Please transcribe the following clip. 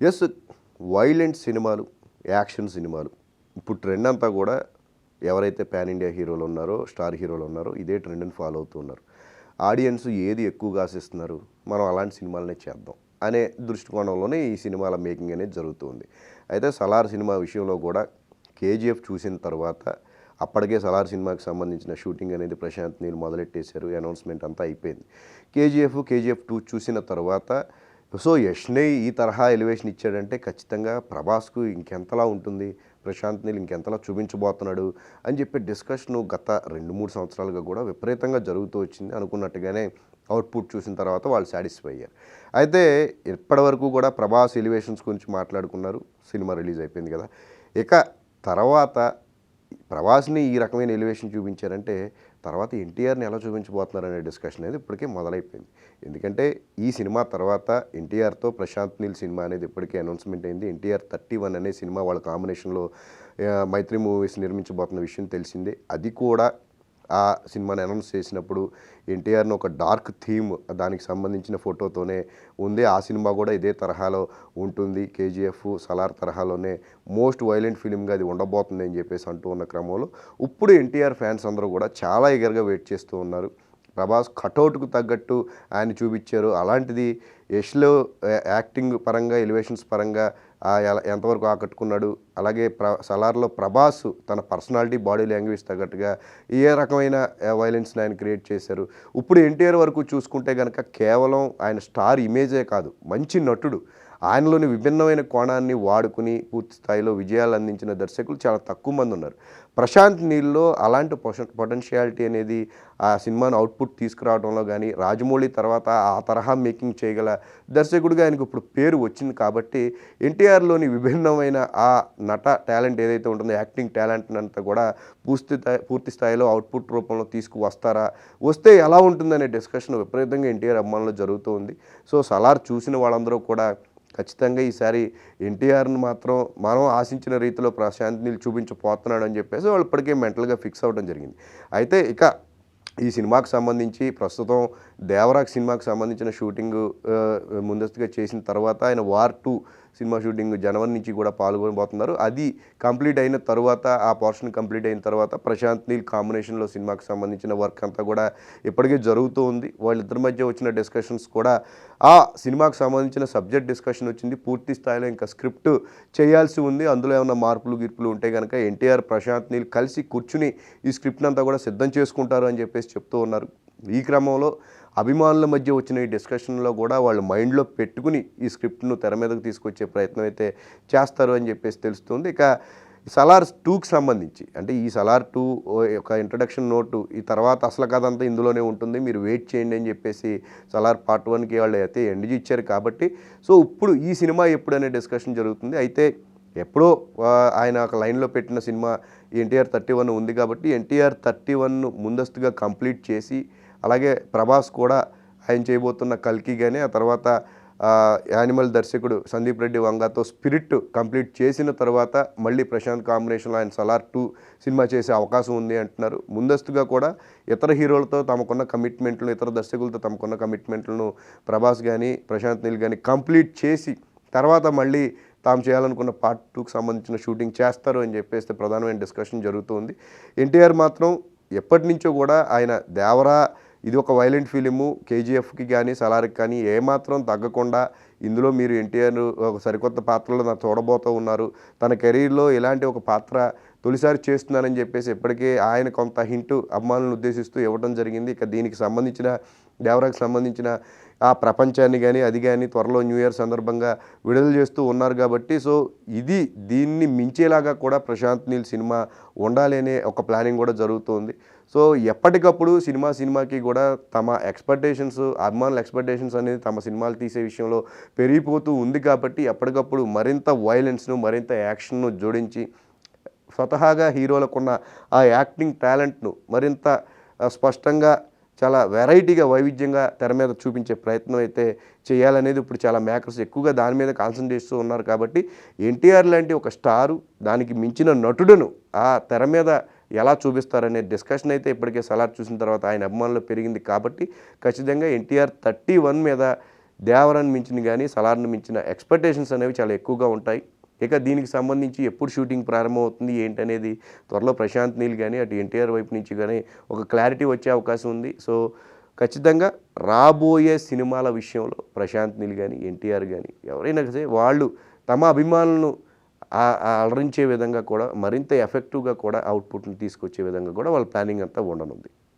Yes. Violent సినిమాలు, action సినిమాలు ఇప్పుడు ట్రెండ్ అంతా కూడా ఎవరైతే పాన్ ఇండియా హీరోలు ఉన్నారో, స్టార్ హీరోలు ఉన్నారో ఇదే ట్రెండ్‌ని ఫాలో అవుతూ ఉన్నారు. ఆడియన్స్ ఏది ఎక్కువగా ఆశిస్తున్నారు, మనం అలాంటి సినిమాలనే చేద్దాం అనే దృష్టికోణంలోనే ఈ సినిమాల మేకింగ్ అనేది జరుగుతుంది. అయితే 'సలార్' సినిమా విషయంలో కూడా 'కేజీఎఫ్' చూసిన తర్వాత అప్పటికే 'సలార్' సినిమాకి సంబంధించిన షూటింగ్ అనేది ప్రశాంత్ నీల్ మొదలెట్టేశారు. అనౌన్స్‌మెంట్ అంతా అయిపోయింది. 'కేజీఎఫ్ 2' చూసిన తర్వాత సో యష్‌నే ఈ తరహా ఎలివేషన్ ఇచ్చాడంటే ఖచ్చితంగా ప్రభాస్‌కు ఇంకెంతలా ఉంటుంది, ప్రశాంత్ నీల్ ఇంకెంతలా చూపించబోతున్నాడు అని చెప్పి డిస్కషను గత 2-3 సంవత్సరాలుగా కూడా విపరీతంగా జరుగుతూ వచ్చింది. అనుకున్నట్టుగానే అవుట్‌పుట్ చూసిన తర్వాత వాళ్ళు సాటిస్ఫై అయ్యారు. అయితే ఇప్పటివరకు కూడా ప్రభాస్ ఎలివేషన్స్ గురించి మాట్లాడుకున్నారు. సినిమా రిలీజ్ అయిపోయింది కదా! ఇక తర్వాత ప్రభాస్‌ని ఈ రకమైన ఎలివేషన్ చూపించారంటే తర్వాత ఎన్టీఆర్‌ని ఎలా చూపించబోతున్నారనే డిస్కషన్ అనేది ఇప్పటికే మొదలైపోయింది. ఎందుకంటే ఈ సినిమా తర్వాత ఎన్టీఆర్‌తో ప్రశాంత్ నీల్ సినిమా అనేది ఇప్పటికే అనౌన్స్‌మెంట్ అయింది. ఎన్టీఆర్ 31 అనే సినిమా వాళ్ళ కాంబినేషన్‌లో మైత్రి మూవీస్ నిర్మించబోతున్న విషయం తెలిసిందే. అది కూడా ఆ సినిమాని అనౌన్స్ చేసినప్పుడు ఎన్టీఆర్‌ని ఒక డార్క్ థీమ్ దానికి సంబంధించిన ఫోటోతోనే ఉంది. ఆ సినిమా కూడా ఇదే తరహాలో ఉంటుంది. 'కేజీఎఫ్', 'సలార్' తరహాలోనే మోస్ట్ వైలెంట్ ఫిల్మ్‌గా అది ఉండబోతుంది అని చెప్పేసి అంటూ ఉన్న క్రమంలో ఇప్పుడు ఎన్టీఆర్ ఫ్యాన్స్ అందరూ కూడా చాలా ఈగర్‌గా వెయిట్ చేస్తూ ఉన్నారు. ప్రభాస్ కటౌట్‌కు తగ్గట్టు ఆయన చూపించారు. అలాంటిది యష్‌లో యాక్టింగ్ పరంగా, ఎలివేషన్స్ పరంగా ఎంతవరకు ఆకట్టుకున్నాడు. అలాగే 'సలార్‌లో' ప్రభాస్ తన పర్సనాలిటీ, బాడీ లాంగ్వేజ్ తగ్గట్టుగా ఏ రకమైన వైలెన్స్‌ని ఆయన క్రియేట్ చేశారు. ఇప్పుడు ఎన్టీఆర్ వరకు చూసుకుంటే గనక కేవలం ఆయన స్టార్ ఇమేజే కాదు, మంచి నటుడు. ఆయనలోని విభిన్నమైన కోణాన్ని వాడుకుని పూర్తి స్థాయిలో విజయాలు అందించిన దర్శకులు చాలా తక్కువ మంది ఉన్నారు. ప్రశాంత్ నీల్‌లో అలాంటి పొటెన్షియాలిటీ అనేది ఆ సినిమాను అవుట్‌పుట్ తీసుకురావడంలో కానీ, రాజమౌళి తర్వాత ఆ తరహా మేకింగ్ చేయగల దర్శకుడిగా ఆయనకు ఇప్పుడు పేరు వచ్చింది కాబట్టి ఎన్టీఆర్‌లోని విభిన్నమైన ఆ నట టాలెంట్ ఏదైతే ఉంటుందో, యాక్టింగ్ టాలెంట్ అంతా కూడా పూర్తి స్థాయిలో అవుట్‌పుట్ రూపంలో తీసుకువస్తారా, వస్తే ఎలా ఉంటుందనే డిస్కషన్ విపరీతంగా ఎన్టీఆర్ అభిమానుల్లో జరుగుతూ ఉంది. సో 'సలార్' చూసిన వాళ్ళందరూ కూడా ఖచ్చితంగా ఈసారి ఎన్టీఆర్‌ని మాత్రం మనం ఆశించిన రీతిలో ప్రశాంత్ నీల్ చూపించబోతున్నాడు అని చెప్పేసి వాళ్ళు ఇప్పటికే మెంటల్‌గా ఫిక్స్ అవ్వడం జరిగింది. అయితే ఇక ఈ సినిమాకి సంబంధించి ప్రస్తుతం 'దేవరాకి' సినిమాకి సంబంధించిన షూటింగు ముందస్తుగా చేసిన తర్వాత ఆయన 'వార్ 2' సినిమా షూటింగ్ జనవరి నుంచి కూడా పాల్గొనబోతున్నారు. అది కంప్లీట్ అయిన తర్వాత, ఆ పోర్షన్ కంప్లీట్ అయిన తర్వాత ప్రశాంత్ నీల్ కాంబినేషన్‌లో సినిమాకి సంబంధించిన వర్క్ అంతా కూడా ఇప్పటికే జరుగుతూ ఉంది. వాళ్ళిద్దరి మధ్య వచ్చిన డిస్కషన్స్ కూడా ఆ సినిమాకి సంబంధించిన సబ్జెక్ట్ డిస్కషన్ వచ్చింది. పూర్తి స్థాయిలో ఇంకా స్క్రిప్ట్ చేయాల్సి ఉంది. అందులో ఏమైనా మార్పులు గిర్పులు ఉంటే కనుక ఎన్టీఆర్, ప్రశాంత్ నీల్ కలిసి కూర్చుని ఈ స్క్రిప్ట్‌ని అంతా కూడా సిద్ధం చేసుకుంటారు అని చెప్పేసి చెప్తూ ఉన్నారు. ఈ క్రమంలో అభిమానుల మధ్య వచ్చిన ఈ డిస్కషన్లో కూడా వాళ్ళు మైండ్లో పెట్టుకుని ఈ స్క్రిప్ట్ను తెర మీదకు తీసుకొచ్చే ప్రయత్నం అయితే చేస్తారు అని చెప్పేసి తెలుస్తుంది. ఇక 'సలార్ 2'కి సంబంధించి అంటే ఈ 'సలార్ 2' ఒక ఇంట్రడక్షన్ నోటు, ఈ తర్వాత అసలు కథ అంతా ఇందులోనే ఉంటుంది, మీరు వెయిట్ చేయండి అని చెప్పేసి 'సలార్ పార్ట్ 1'కి వాళ్ళు అయితే ఎండ్ ఇచ్చారు కాబట్టి సో ఇప్పుడు ఈ సినిమా ఎప్పుడనే డిస్కషన్ జరుగుతుంది. అయితే ఎప్పుడో ఆయన ఒక లైన్లో పెట్టిన సినిమా ఎన్టీఆర్ 31 ఉంది కాబట్టి ఎన్టీఆర్ 31 ముందస్తుగా కంప్లీట్ చేసి, అలాగే ప్రభాస్ కూడా ఆయన చేయబోతున్న 'కల్కి' కానీ, ఆ తర్వాత యానిమల్ దర్శకుడు సందీప్ రెడ్డి వంగాతో 'స్పిరిట్' కంప్లీట్ చేసిన తర్వాత మళ్ళీ ప్రశాంత్ కాంబినేషన్లో ఆయన 'సలార్ 2' సినిమా చేసే అవకాశం ఉంది అంటున్నారు. ముందస్తుగా కూడా ఇతర హీరోలతో తమకున్న కమిట్మెంట్లను, ఇతర దర్శకులతో తమకున్న కమిట్మెంట్లను ప్రభాస్ కానీ, ప్రశాంత్ నీల్ కానీ కంప్లీట్ చేసి తర్వాత మళ్ళీ తాము చేయాలనుకున్న పార్ట్ 2కి సంబంధించిన షూటింగ్ చేస్తారు అని చెప్పేసి ప్రధానమైన డిస్కషన్ జరుగుతుంది. ఎన్టీఆర్ మాత్రం ఎప్పటి నుంచో కూడా ఆయన 'దేవరా' ఇది ఒక వైలెంట్ ఫిలిము, 'కేజీఎఫ్'కి కానీ, 'సలార్'కి కానీ ఏమాత్రం తగ్గకుండా ఇందులో మీరు ఎన్టీఆర్ ఒక సరికొత్త పాత్రలో నాకు చూడబోతూ ఉన్నారు. తన కెరీర్‌లో ఇలాంటి ఒక పాత్ర తొలిసారి చేస్తున్నానని చెప్పేసి ఇప్పటికే ఆయన కొంత హింటు అభిమానులను ఉద్దేశిస్తూ ఇవ్వడం జరిగింది. ఇక దీనికి సంబంధించిన 'దేవరా'కి సంబంధించిన ఆ ప్రపంచాన్ని కానీ, అది కానీ త్వరలో న్యూ ఇయర్ సందర్భంగా విడుదల చేస్తూ ఉన్నారు కాబట్టి సో దీన్ని మించేలాగా కూడా ప్రశాంత్ నీల్ సినిమా ఉండాలి అనే ఒక ప్లానింగ్ కూడా జరుగుతుంది. సో ఎప్పటికప్పుడు సినిమాకి కూడా తమ ఎక్స్‌పెక్టేషన్స్, అభిమానుల ఎక్స్‌పెక్టేషన్స్ అనేది తమ సినిమాలు తీసే విషయంలో పెరిగిపోతూ ఉంది కాబట్టి ఎప్పటికప్పుడు మరింత వైలెన్స్‌ను, మరింత యాక్షన్‌ను జోడించి స్వతహాగా హీరోలకున్న ఆ యాక్టింగ్ టాలెంట్‌ను మరింత స్పష్టంగా చాలా వెరైటీగా, వైవిధ్యంగా తెర మీద చూపించే ప్రయత్నం అయితే చేయాలనేది ఇప్పుడు చాలా మేకర్స్ ఎక్కువగా దాని మీద కాన్సంట్రేట్ చేస్తూ ఉన్నారు కాబట్టి ఎన్టీఆర్ లాంటి ఒక స్టారు, దానికి మించిన నటుడును ఆ తెర మీద ఎలా చూపిస్తారనే డిస్కషన్ అయితే ఇప్పటికే 'సలార్' చూసిన తర్వాత ఆయన అభిమానులు పెరిగింది కాబట్టి ఖచ్చితంగా ఎన్టీఆర్ 31 మీద దేవరాన్ని మించిన కానీ సలార్ని మించిన ఎక్స్పెక్టేషన్స్ అనేవి చాలా ఎక్కువగా ఉంటాయి. ఇక దీనికి సంబంధించి ఎప్పుడు షూటింగ్ ప్రారంభమవుతుంది ఏంటనేది త్వరలో ప్రశాంత్ నీల్ కానీ అటు ఎన్టీఆర్ వైపు నుంచి కానీ ఒక క్లారిటీ వచ్చే అవకాశం ఉంది. సో ఖచ్చితంగా రాబోయే సినిమాల విషయంలో ప్రశాంత్ నీల్ కానీ ఎన్టీఆర్ కానీ ఎవరైనా సరే వాళ్ళు తమ అభిమానులను అలరించే విధంగా కూడా మరింత ఎఫెక్టివ్గా కూడా అవుట్పుట్ని తీసుకొచ్చే విధంగా కూడా వాళ్ళ ప్లానింగ్ అంతా ఉండనుంది.